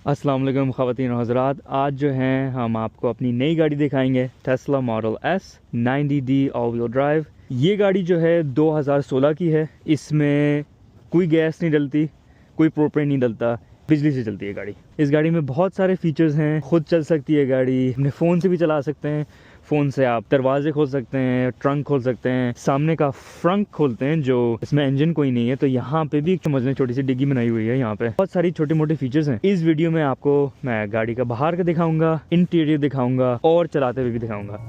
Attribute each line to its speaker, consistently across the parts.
Speaker 1: अस्सलाम वालेकुम ख़वातीन और हज़रात। आज जो हैं हम आपको अपनी नई गाड़ी दिखाएंगे, Tesla model S 90D all wheel drive. ये गाड़ी जो है 2016 की है। इसमें कोई गैस नहीं डलती, कोई प्रोपेन नहीं डलता, बिजली से चलती है गाड़ी। इस गाड़ी में बहुत सारे फीचर्स हैं। खुद चल सकती है गाड़ी, अपने फ़ोन से भी चला सकते हैं। फ़ोन से आप दरवाजे खोल सकते हैं, ट्रंक खोल सकते हैं, सामने का फ्रंट खोलते हैं जो इसमें इंजन कोई नहीं है तो यहाँ पे भी एक समझने छोटी सी डिग्गी बनाई हुई है। यहाँ पे बहुत सारी छोटे मोटे फीचर्स हैं। इस वीडियो में आपको मैं गाड़ी का बाहर का दिखाऊंगा, इंटीरियर दिखाऊंगा और चलाते हुए भी दिखाऊंगा।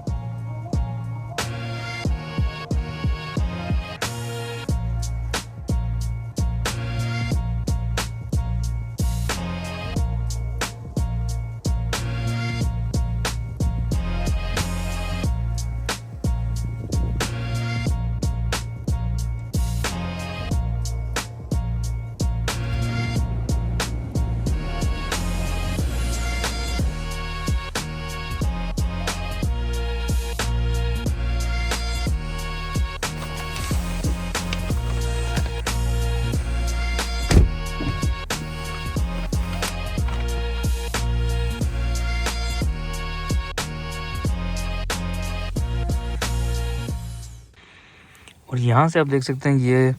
Speaker 1: और यहाँ से आप देख सकते हैं ये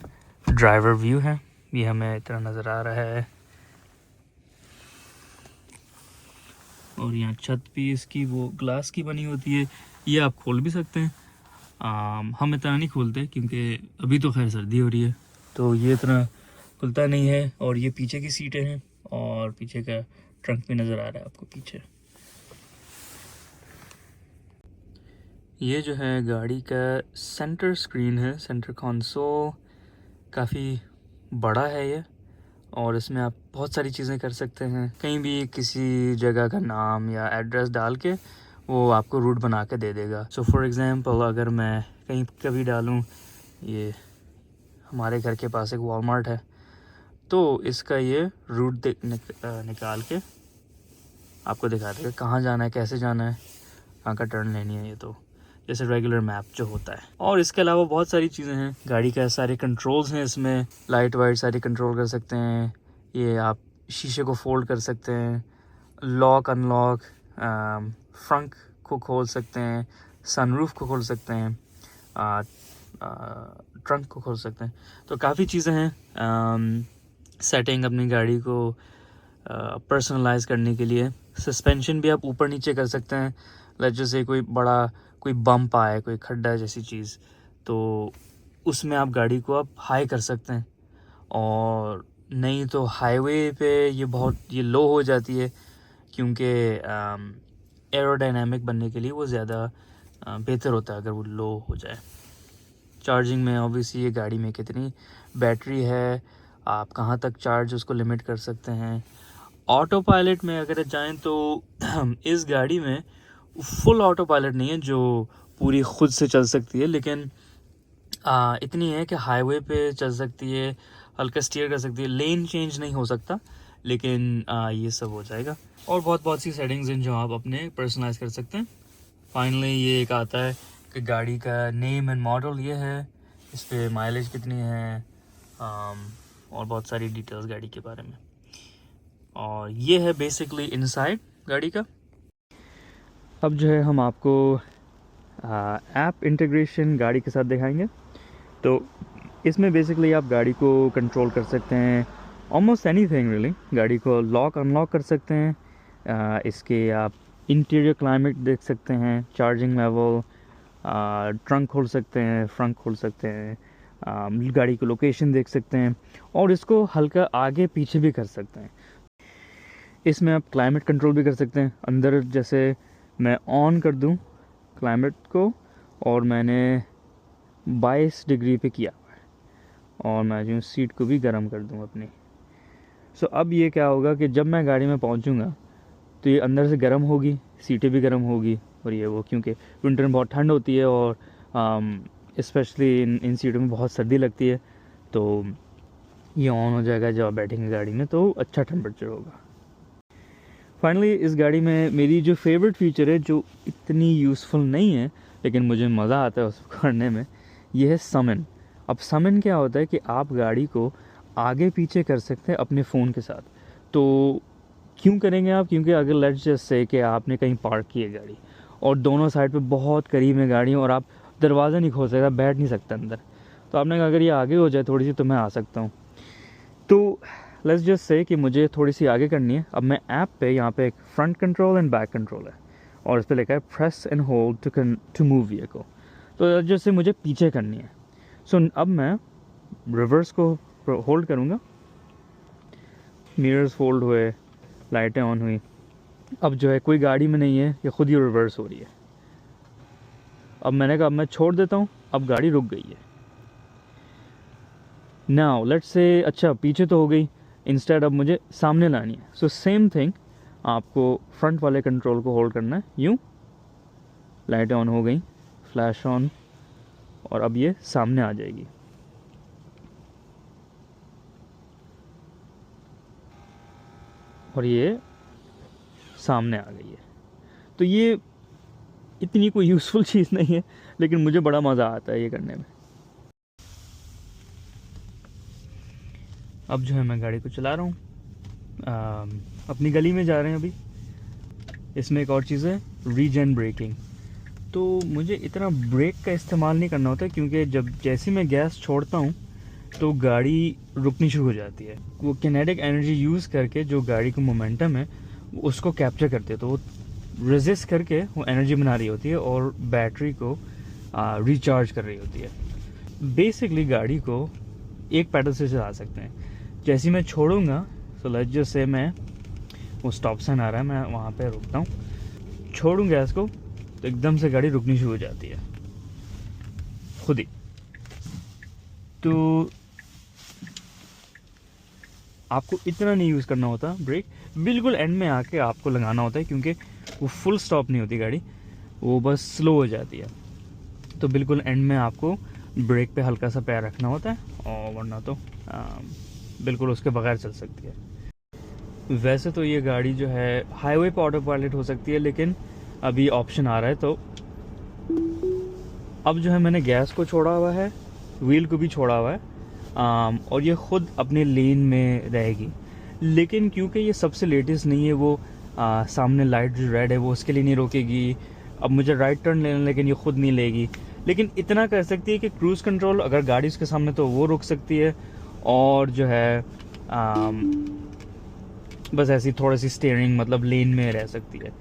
Speaker 1: ड्राइवर व्यू है। ये हमें इतना नज़र आ रहा है। और यहाँ छत भी इसकी वो ग्लास की बनी होती है। ये आप खोल भी सकते हैं। हम इतना नहीं खोलते क्योंकि अभी तो खैर सर्दी हो रही है तो ये इतना खुलता नहीं है। और ये पीछे की सीटें हैं और पीछे का ट्रंक भी नज़र आ रहा है आपको पीछे। ये जो है गाड़ी का सेंटर स्क्रीन है, सेंटर कंसोल। काफ़ी बड़ा है ये और इसमें आप बहुत सारी चीज़ें कर सकते हैं। कहीं भी किसी जगह का नाम या एड्रेस डाल के वो आपको रूट बना के दे देगा। सो फॉर एग्ज़ाम्पल अगर मैं कहीं कभी डालूँ, ये हमारे घर के पास एक वॉलमार्ट है तो इसका ये रूट निकाल के आपको दिखा देगा कहाँ जाना है, कैसे जाना है, कहाँ का टर्न लेनी है। ये तो जैसे रेगुलर मैप जो होता है। और इसके अलावा बहुत सारी चीज़ें हैं। गाड़ी का सारे कंट्रोल्स हैं इसमें, लाइट वाइट सारी कंट्रोल कर सकते हैं। ये आप शीशे को फोल्ड कर सकते हैं, लॉक अनलॉक, फ्रंट को खोल सकते हैं, सनरूफ को खोल सकते हैं, ट्रंक को खोल सकते हैं। तो काफ़ी चीज़ें हैं सेटिंग अपनी गाड़ी को पर्सनलाइज करने के लिए। सस्पेंशन भी आप ऊपर नीचे कर सकते हैं। जैसे कोई बम्प आए, कोई खड्डा जैसी चीज़, तो उसमें आप गाड़ी को आप हाई कर सकते हैं। और नहीं तो हाईवे पे ये लो हो जाती है क्योंकि एरोडायनामिक बनने के लिए वो ज़्यादा बेहतर होता है अगर वो लो हो जाए। चार्जिंग में ऑब्वियसली ये गाड़ी में कितनी बैटरी है, आप कहाँ तक चार्ज उसको लिमिट कर सकते हैं। ऑटो पायलट में अगर जाएं तो इस गाड़ी में फुल ऑटो पायलट नहीं है जो पूरी खुद से चल सकती है, लेकिन इतनी है कि हाईवे पे चल सकती है, हल्का स्टीयर कर सकती है। लेन चेंज नहीं हो सकता लेकिन ये सब हो जाएगा। और बहुत सी सेटिंग्स हैं जो आप अपने पर्सनलाइज कर सकते हैं। फाइनली ये एक आता है कि गाड़ी का नेम एंड मॉडल ये है, इस पर माइलेज कितनी है, और बहुत सारी डिटेल्स गाड़ी के बारे में। और ये है बेसिकली इनसाइड गाड़ी का। अब जो है हम आपको ऐप इंटीग्रेशन गाड़ी के साथ दिखाएंगे। तो इसमें बेसिकली आप गाड़ी को कंट्रोल कर सकते हैं, ऑलमोस्ट एनीथिंग रियली। गाड़ी को लॉक अनलॉक कर सकते हैं। इसके आप इंटीरियर क्लाइमेट देख सकते हैं, चार्जिंग लेवल, ट्रंक खोल सकते हैं, फ्रंट खोल सकते हैं, गाड़ी को लोकेशन देख सकते हैं और इसको हल्का आगे पीछे भी कर सकते हैं। इसमें आप क्लाइमेट कंट्रोल भी कर सकते हैं। अंदर जैसे मैं ऑन कर दूं क्लाइमेट को और मैंने 22 डिग्री पे किया और मैं जो सीट को भी गर्म कर दूं अपनी। सो अब ये क्या होगा कि जब मैं गाड़ी में पहुंचूंगा तो ये अंदर से गर्म होगी, सीटें भी गर्म होगी। और ये वो क्योंकि विंटर में बहुत ठंड होती है और स्पेशली इन सीटों में बहुत सर्दी लगती है, तो ये ऑन हो जाएगा जब आप बैठेंगे गाड़ी में तो अच्छा टेम्परेचर होगा। फाइनली इस गाड़ी में मेरी जो फेवरेट फीचर है, जो इतनी यूज़फुल नहीं है लेकिन मुझे मज़ा आता है उसको करने में, ये है समन। अब समन क्या होता है कि आप गाड़ी को आगे पीछे कर सकते हैं अपने फ़ोन के साथ। तो क्यों करेंगे आप? क्योंकि अगर लेट्स जस्ट से कि आपने कहीं पार्क की है गाड़ी और दोनों साइड पे बहुत करीब में गाड़ी और आप दरवाज़ा नहीं खोल सकता, बैठ नहीं सकता अंदर, तो आपने कहा अगर ये आगे हो जाए थोड़ी सी तो मैं आ सकता हूँ। तो लेट्स जस्ट से कि मुझे थोड़ी सी आगे करनी है। अब मैं ऐप पे यहाँ पे एक front control and back control है और इस पर लिखा है press and hold to move vehicle. तो जैसे मुझे पीछे करनी है, सो अब मैं रिवर्स को होल्ड करूँगा, मिरर्स फोल्ड हुए, लाइटें ऑन हुई। अब जो है कोई गाड़ी में नहीं है, ये खुद ही रिवर्स हो रही है। अब मैंने कहा अब मैं छोड़ देता हूँ, अब गाड़ी रुक गई है। नाउ लेट्स से अच्छा पीछे तो हो गई, इंस्टेड अब मुझे सामने लानी है। सो सेम थिंग, आपको फ्रंट वाले कंट्रोल को होल्ड करना है, यूँ लाइटें ऑन हो गई, फ्लैश ऑन, और अब ये सामने आ जाएगी। और ये सामने आ गई है। तो ये इतनी कोई यूज़फुल चीज़ नहीं है, लेकिन मुझे बड़ा मज़ा आता है ये करने में। अब जो है मैं गाड़ी को चला रहा हूँ, अपनी गली में जा रहे हैं अभी। इसमें एक और चीज़ है, रीजन ब्रेकिंग। तो मुझे इतना ब्रेक का इस्तेमाल नहीं करना होता, क्योंकि जब जैसे मैं गैस छोड़ता हूँ तो गाड़ी रुकनी शुरू हो जाती है। वो किनेटिक एनर्जी यूज़ करके जो गाड़ी का मोमेंटम है उसको कैप्चर करते हैं, तो वो रेजिस्ट करके वो एनर्जी बना रही होती है और बैटरी को रिचार्ज कर रही होती है। बेसिकली गाड़ी को एक पैडल से चला सकते हैं। जैसे मैं छोड़ूंगा, सो लेट्स जस्ट से मैं, वो स्टॉप साइन आ रहा है, मैं वहाँ पे रुकता हूँ, छोड़ूँ गैस को तो एकदम से गाड़ी रुकनी शुरू हो जाती है खुद ही। तो आपको इतना नहीं यूज़ करना होता ब्रेक, बिल्कुल एंड में आके आपको लगाना होता है, क्योंकि वो फुल स्टॉप नहीं होती गाड़ी, वो बस स्लो हो जाती है। तो बिल्कुल एंड में आपको ब्रेक पे हल्का सा पैर रखना होता है, और वरना तो बिल्कुल उसके बगैर चल सकती है। वैसे तो ये गाड़ी जो है हाईवे पे ऑटो पायलट हो सकती है, लेकिन अभी ऑप्शन आ रहा है। तो अब जो है मैंने गैस को छोड़ा हुआ है, व्हील को भी छोड़ा हुआ है, और ये ख़ुद अपने लेन में रहेगी। लेकिन क्योंकि ये सबसे लेटेस्ट नहीं है, वो सामने लाइट जो रेड है वो उसके लिए नहीं रोकेगी। अब मुझे राइट टर्न लेना, लेकिन ये खुद नहीं लेगी। लेकिन इतना कर सकती है कि क्रूज़ कंट्रोल अगर गाड़ी उसके सामने तो वो रुक सकती है, और जो है बस ऐसी थोड़ी सी स्टीयरिंग मतलब लेन में रह सकती है,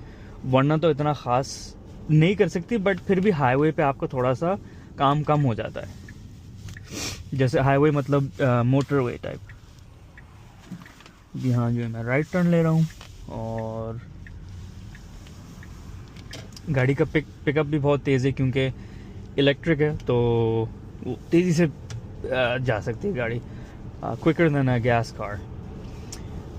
Speaker 1: वरना तो इतना ख़ास नहीं कर सकती। बट फिर भी हाईवे पे आपको थोड़ा सा काम कम हो जाता है, जैसे हाईवे मतलब मोटरवे टाइप। यहाँ जो है मैं राइट टर्न ले रहा हूँ, और गाड़ी का पिकअप भी बहुत तेज़ है, क्योंकि इलेक्ट्रिक है तो वो तेज़ी से जा सकती है गाड़ी, quicker than a gas car.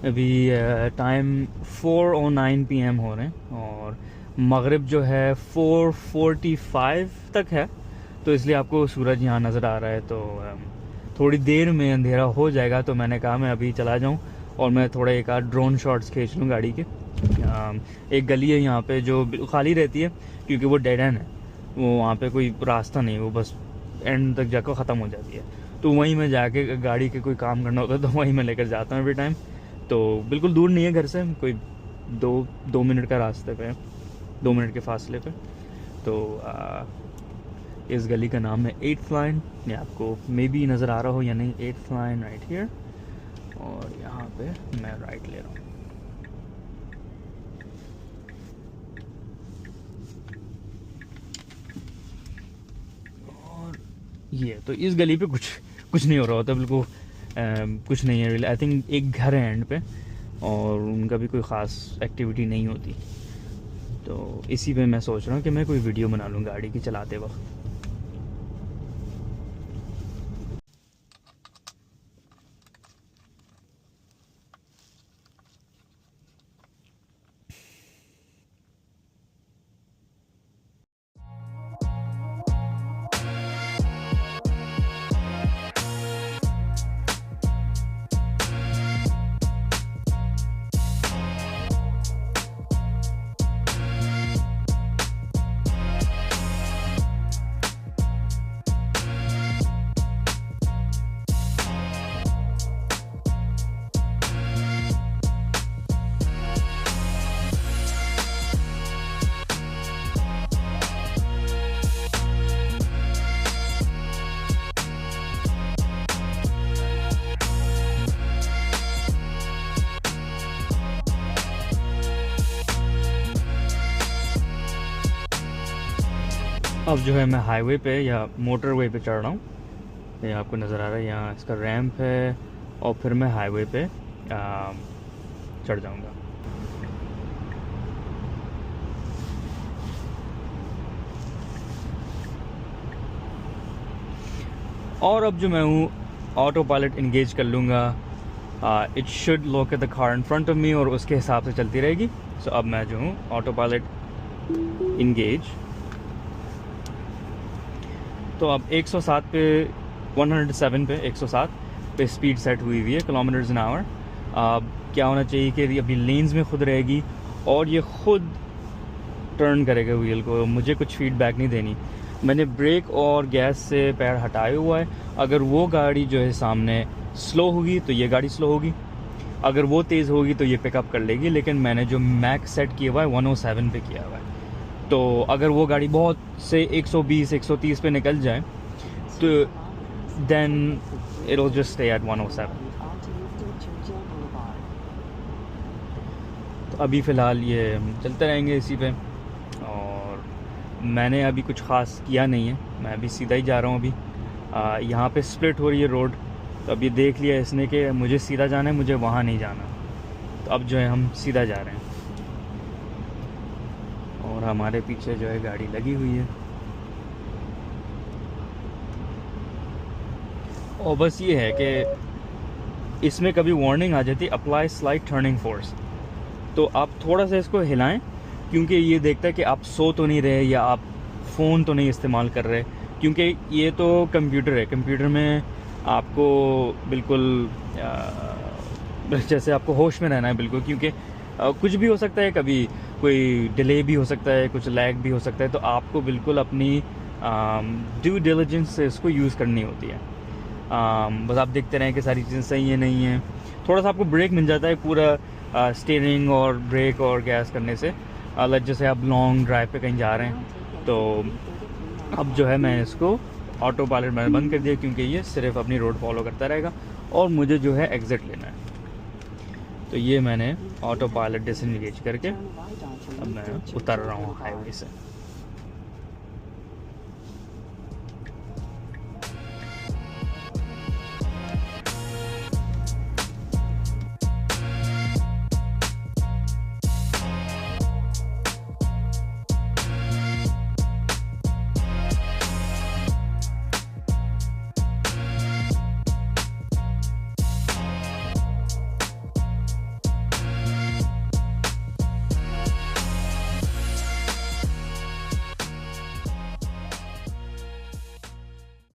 Speaker 1: अभी टाइम 4:09 PM हो रहे हैं, और मगरिब जो है 4:45 तक है, तो इसलिए आपको सूरज यहाँ नज़र आ रहा है। तो थोड़ी देर में अंधेरा हो जाएगा, तो मैंने कहा मैं अभी चला जाऊँ और मैं थोड़ा एक आध ड्रोन शॉट्स खींच लूँ गाड़ी के। एक गली है यहाँ पे जो खाली रहती है, क्योंकि वो डेड एंड है, वो वहाँ पे कोई रास्ता नहीं, वो बस एंड तक जाकर ख़त्म हो जाती है। तो वहीं मैं जाके गाड़ी के कोई काम करना होता है तो वहीं मैं लेकर जाता हूँ एवरी टाइम। तो बिल्कुल दूर नहीं है घर से, कोई दो मिनट का रास्ते पे, 2 मिनट के फासले पे। तो इस गली का नाम है 8th लाइन, ये आपको मे बी नज़र आ रहा हो या नहीं, 8th लाइन राइट हियर। और यहाँ पे मैं राइट ले रहा हूँ। और ये तो इस गली पे कुछ नहीं हो रहा होता, बिल्कुल कुछ नहीं है। आई थिंक एक घर है एंड पे, और उनका भी कोई ख़ास एक्टिविटी नहीं होती। तो इसी पे मैं सोच रहा हूँ कि मैं कोई वीडियो बना लूँ गाड़ी की चलाते वक्त। अब जो है मैं हाईवे पे या मोटरवे पे चढ़ रहा हूँ। ये आपको नज़र आ रहा है, यहाँ इसका रैंप है और फिर मैं हाईवे पे चढ़ जाऊँगा। और अब जो मैं हूँ ऑटो पायलट इंगेज कर लूँगा। It should locate the car in front of me और उसके हिसाब से चलती रहेगी। सो अब मैं जो हूँ ऑटो पायलट इंगेज। तो अब 107 पे 107 पे 107 पे स्पीड सेट हुई हुई है किलोमीटर्स एन आवर। अब क्या होना चाहिए कि अभी लेन्स में खुद रहेगी और ये खुद टर्न करेगा व्हील को, मुझे कुछ फीडबैक नहीं देनी। मैंने ब्रेक और गैस से पैर हटाए हुआ है। अगर वो गाड़ी जो है सामने स्लो होगी तो ये गाड़ी स्लो होगी, अगर वो तेज़ होगी तो ये पिकअप कर लेगी। लेकिन मैंने जो मैक्स सेट किया हुआ है 107 पे किया हुआ है, तो अगर वो गाड़ी बहुत से 120 130 पे निकल जाए तो then it will just stay at 107। तो अभी फ़िलहाल ये चलते रहेंगे इसी पे, और मैंने अभी कुछ ख़ास किया नहीं है, मैं अभी सीधा ही जा रहा हूँ। अभी यहाँ पे स्प्लिट हो रही है रोड, तो अभी देख लिया इसने कि मुझे सीधा जाना है, मुझे वहाँ नहीं जाना। तो अब जो है हम सीधा जा रहे हैं और हमारे पीछे जो है गाड़ी लगी हुई है। और बस ये है कि इसमें कभी वार्निंग आ जाती है अप्लाई स्लाइट टर्निंग फोर्स, तो आप थोड़ा सा इसको हिलाएं, क्योंकि ये देखता है कि आप सो तो नहीं रहे या आप फ़ोन तो नहीं इस्तेमाल कर रहे, क्योंकि ये तो कंप्यूटर है। कंप्यूटर में आपको बिल्कुल जैसे आपको होश में रहना है बिल्कुल, क्योंकि कुछ भी हो सकता है, कभी कोई डिले भी हो सकता है, कुछ लैग भी हो सकता है। तो आपको बिल्कुल अपनी ड्यू डिलिजेंस से इसको यूज़ करनी होती है। बस आप देखते रहें कि सारी चीज़ें सही है नहीं है। थोड़ा सा आपको ब्रेक मिल जाता है पूरा स्टीयरिंग और ब्रेक और गैस करने से। जैसे आप लॉन्ग ड्राइव पे कहीं जा रहे हैं, तो अब जो है मैं इसको ऑटो पायलट मैंने बंद कर दिया, क्योंकि ये सिर्फ अपनी रोड फॉलो करता रहेगा और मुझे जो है एग्ज़िट लेना है। तो ये मैंने ऑटो पायलट डिसएंगेज करके अब मैं उतर रहा हूँ हाईवे से।